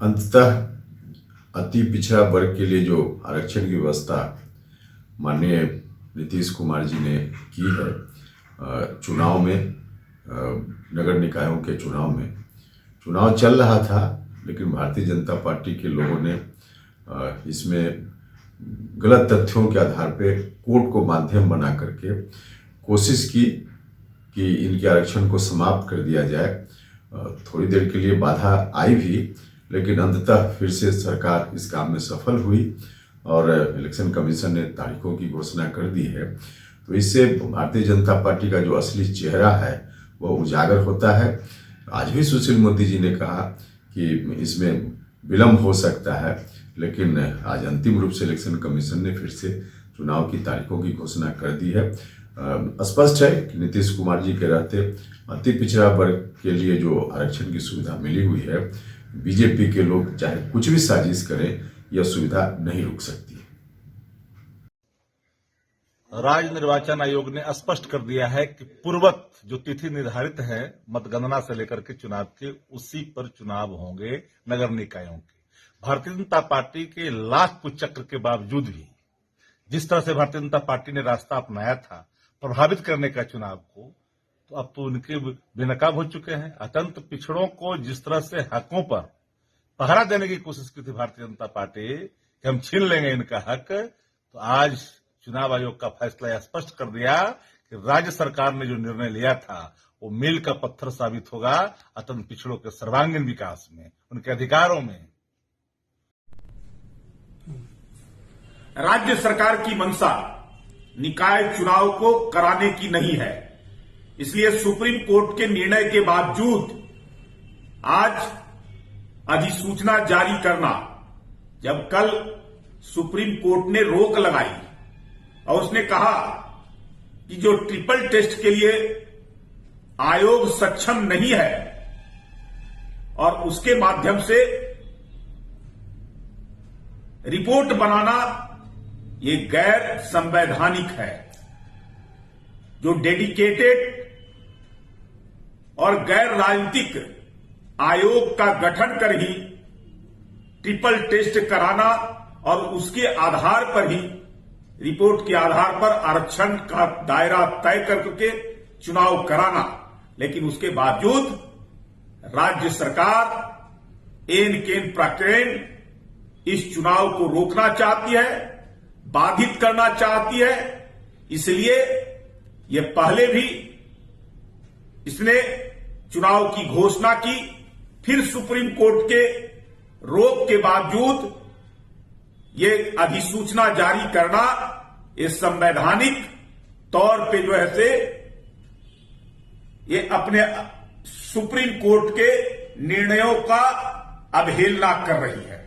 अंततः अति पिछड़ा वर्ग के लिए जो आरक्षण की व्यवस्था माननीय नीतीश कुमार जी ने की है, चुनाव में, नगर निकायों के चुनाव चल रहा था, लेकिन भारतीय जनता पार्टी के लोगों ने इसमें गलत तथ्यों के आधार पे कोर्ट को माध्यम बना करके कोशिश की कि इनके आरक्षण को समाप्त कर दिया जाए। थोड़ी देर के लिए बाधा आई भी, लेकिन अंततः फिर से सरकार इस काम में सफल हुई और इलेक्शन कमीशन ने तारीखों की घोषणा कर दी है। तो इससे भारतीय जनता पार्टी का जो असली चेहरा है वह उजागर होता है। आज भी सुशील मोदी जी ने कहा कि इसमें विलंब हो सकता है, लेकिन आज अंतिम रूप से इलेक्शन कमीशन ने फिर से चुनाव की तारीखों की घोषणा कर दी है। स्पष्ट है कि नीतीश कुमार जी के रहते अति पिछड़ा वर्ग के लिए जो आरक्षण की सुविधा मिली हुई है, बीजेपी के लोग चाहे कुछ भी साजिश करें, यह सुविधा नहीं रुक सकती। राज्य निर्वाचन आयोग ने स्पष्ट कर दिया है कि पूर्वत जो तिथि निर्धारित है मतगणना से लेकर के चुनाव के, उसी पर चुनाव होंगे नगर निकायों के। भारतीय जनता पार्टी के लाख कुचक्र के बावजूद भी जिस तरह से भारतीय जनता पार्टी ने रास्ता अपनाया था प्रभावित करने का चुनाव को, तो अब तो उनके बेनकाब हो चुके हैं। अत्यंत पिछड़ों को जिस तरह से हकों पर पहरा देने की कोशिश की थी भारतीय जनता पार्टी कि हम छीन लेंगे इनका हक, तो आज चुनाव आयोग का फैसला स्पष्ट कर दिया कि राज्य सरकार ने जो निर्णय लिया था वो मील का पत्थर साबित होगा अत्यंत पिछड़ों के सर्वांगीण विकास में, उनके अधिकारों में। राज्य सरकार की मंशा निकाय चुनाव को कराने की नहीं है, इसलिए सुप्रीम कोर्ट के निर्णय के बावजूद आज अधिसूचना जारी करना, जब कल सुप्रीम कोर्ट ने रोक लगाई और उसने कहा कि जो ट्रिपल टेस्ट के लिए आयोग सक्षम नहीं है और उसके माध्यम से रिपोर्ट बनाना ये गैर संवैधानिक है। जो डेडिकेटेड और गैर राजनीतिक आयोग का गठन कर ही ट्रिपल टेस्ट कराना और उसके आधार पर ही, रिपोर्ट के आधार पर आरक्षण का दायरा तय करके चुनाव कराना, लेकिन उसके बावजूद राज्य सरकार एन केन प्रकरण इस चुनाव को रोकना चाहती है, बाधित करना चाहती है। इसलिए ये पहले भी इसने चुनाव की घोषणा की, फिर सुप्रीम कोर्ट के रोक के बावजूद ये अधिसूचना जारी करना ये संवैधानिक तौर पे जो है से ये अपने सुप्रीम कोर्ट के निर्णयों का अवहेलना कर रही है।